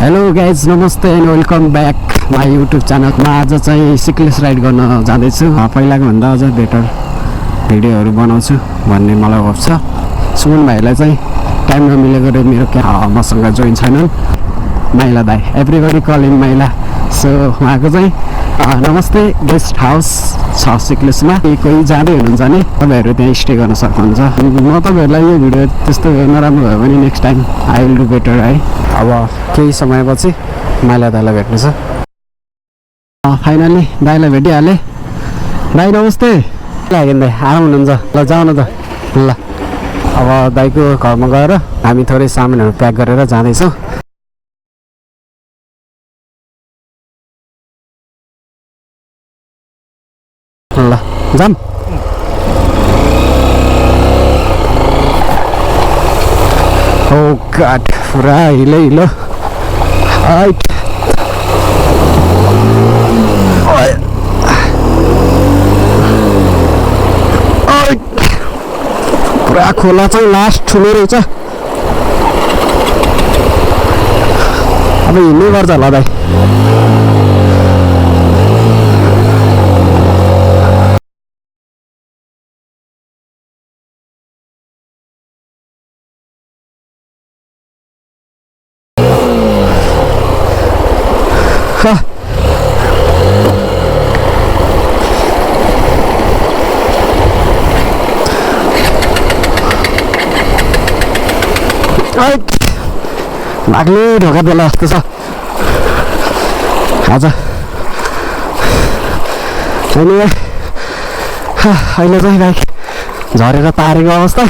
Hello guys, नमस्ते and welcome back my YouTube channel. म आज चाहिँ सिक्लेस राइड गर्न जाँदैछु। पहिलाको भन्दा अझ बेटर भिडियोहरू बनाउँछु भन्ने मलाई होप छ। सुमन भाइलाई चाहिँ टाइम नमिलेको मेरो मसँग जोइन छैनन्। माइला दाई, एभ्रिबडी कल इन माइला। सो उहाँको चाहिँ नमस्ते गेस्ट हाउस छ सिक्लेसमा। कोही जाँदै हुनुहुन्छ भने तपाईँहरू त्यहाँ स्टे गर्न सक्नुहुन्छ। म तपाईँहरूलाई यो भिडियो त्यस्तो नराम्रो भयो भने next time I will do better है। अब केही समयपछि माइला दाईलाई भेट्नु छ। फाइनली दाईलाई भेटिहालेँ। दाई नमस्ते। लाग्यो दाई, आराम हुनुहुन्छ? ल जाउँ न त। ल अब दाईको घरमा गएर हामी थोरै सामानहरू प्याक गरेर जाँदैछौँ। ल जाम। ओ गॉड, पुरा हिलो हिलो। पुरा खोला चाहिँ लास्ट ठुलो रहेछ। अब हिँड्नै पर्छ होला दाइ। लाग्ने ढोका बेला जस्तो छ आज। अहिले चाहिँ बाइक झरेर तारेको अवस्था।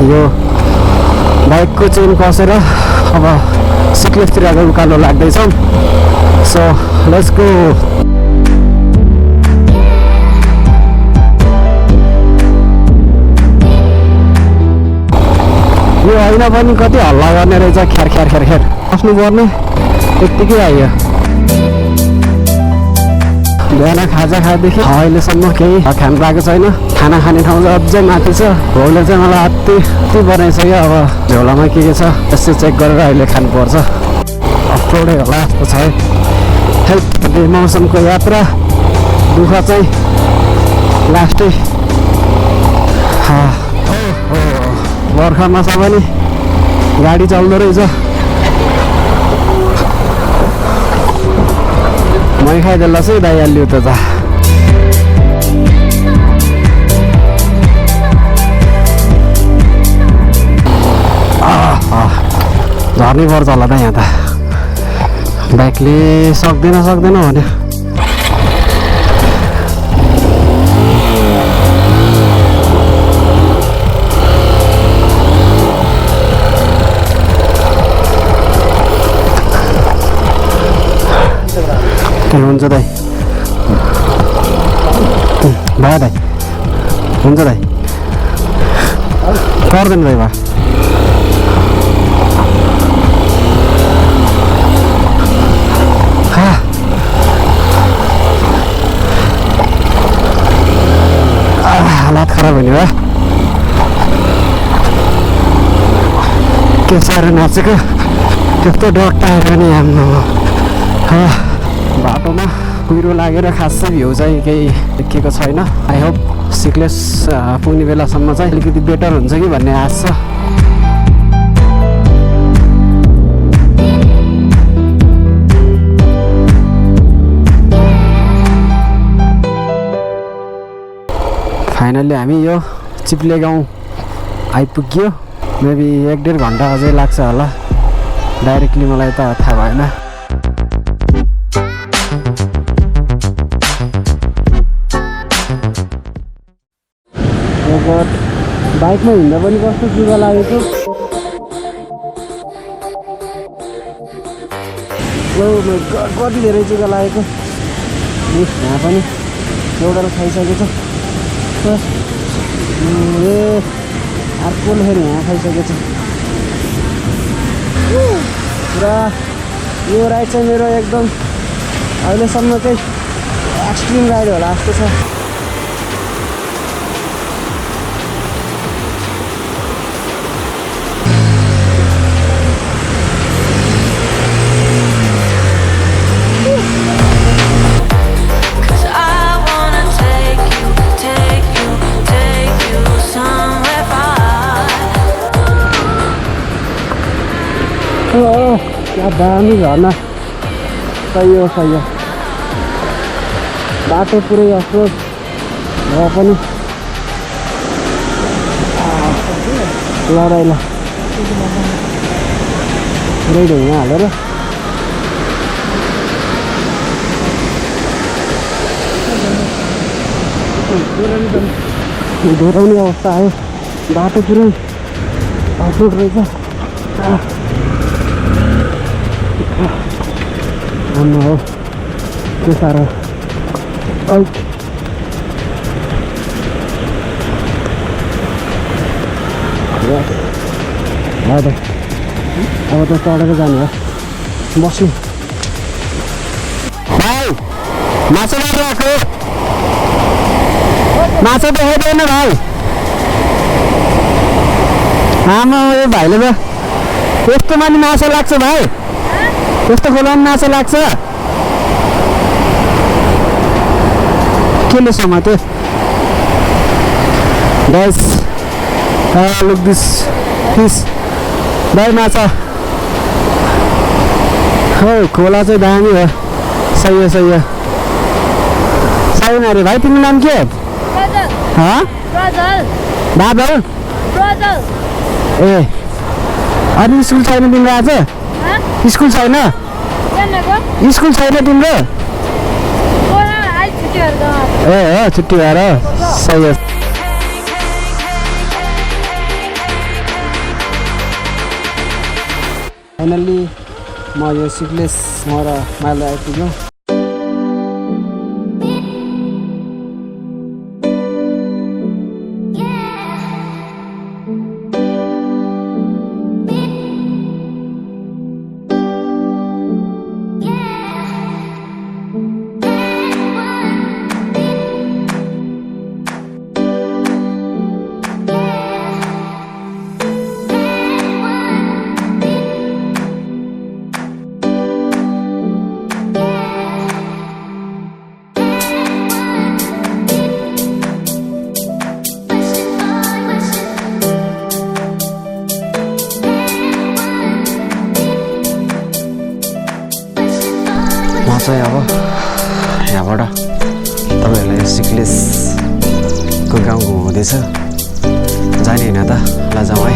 यो बाइकको चेन कसेर अब सिक्लेसतिर उकालो लाग्दैछौँ। So let's go. यो होइन पनि कति हल्ला गर्ने रहेछ, ख्यार ख्यार ख्यार ख्यार बस्नु पर्ने यत्तिकै आयो। बिहान खाजा खाएदेखि अहिलेसम्म केही खानु पाएको छैन। खाना खाने ठाउँ चाहिँ अझै माथि छ। भाउले चाहिँ मलाई अति बनाइसक्यो। अब झोलामा के छ यसो चेक गरेर अहिले खानुपर्छ। अप्ठ्यारै होला जस्तो छ है। हेल्प मौसमको यात्रा दुःख चाहिँ लास्टै। बर्खामा छ भने गाडी चल्दो रहेछ। मै खाइदेला चाहिँ दाइहाल्यो त जा। झर्नै पर्छ होला त यहाँ त। बाइकले सक्दैन भने हुन्छ दाइ। भयो दाइ, हुन्छ दाइ। पर्दैन दाइ। भयो हालत खराब हुने भयो। के साह्रो नाचेको, त्यस्तो डर आएर नि हाम्रो बाटोमा कुहिरो लागेर खास भ्यू चाहिँ केही देखेको छैन। आई होप सिक्लेस पुग्ने बेलासम्म चाहिँ अलिकति बेटर हुन्छ कि भन्ने आश छ। फाइनल्ली हामी यो चिप्ले गाउँ आइपुग्यो। मेबी 1-1.5 घन्टा अझै लाग्छ होला। डाइरेक्टली मलाई त थाहा भएन। बाइकमा हिँड्दा पनि कस्तो जुगा लागेको। कति धेरै जुगा लागेको। यहाँ पनि एउटा खाइसकेको छ। अर्कोले फेरि यहाँ खाइसकेछ पुरा। यो राइड चाहिँ मेरो एकदम अहिलेसम्म चाहिँ एक्सट्रिम राइड होला जस्तो छ। क्या दामी झर्ना। सही हो बाटो पुरै अफरोड र पनि लडाइला पुरै ढुङ्गा हालेर डोराउने अवस्था आयो। बाटो पुरै अफरोड रहेछ। आम्मा हो के साह्रो। अब त चढेर जाने हो। बस्नु भाइ माछा मात्र आएको माछा त हेर्दैन भाइ। आमा यो भाइले त यस्तो माथि माछा लाग्छ भाइ। यस्तो खोलामा माछा लाग्छ। केले समात्यो गाइस। लुक दिस फिस भाइ माछा हो। खोला चाहिँ दामी हो। सही हो साइन अरे भाइ तिम्रो नाम के हो? बादल ए अनि स्कुल छैन तिम्रो आज? स्कुल छैन तिम्रो? ए हो छुट्टी भएर। सही हो। फाइनल्ली म यो सिक्लेस म र माइला आइपुग्यौँ। चाहिँ अब यहाँबाट तपाईँहरूलाई सिक्लेसको गाउँ घुमाउँदैछ। जाने होइन त ल जाउँ है।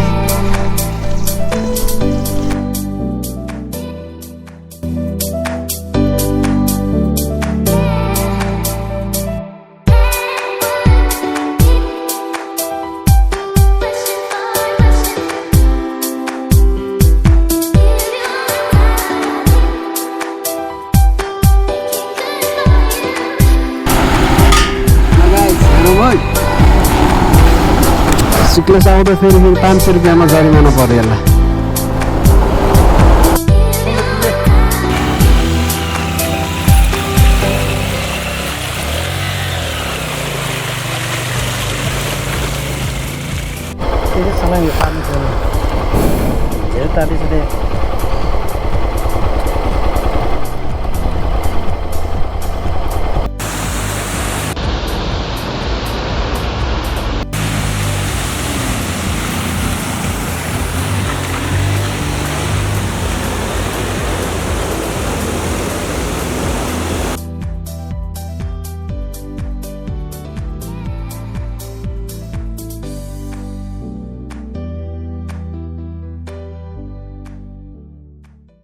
सिक्लेस आउँदा फेरि 500 रुपियाँमा जरिमाना पर्यो यसलाई। पानी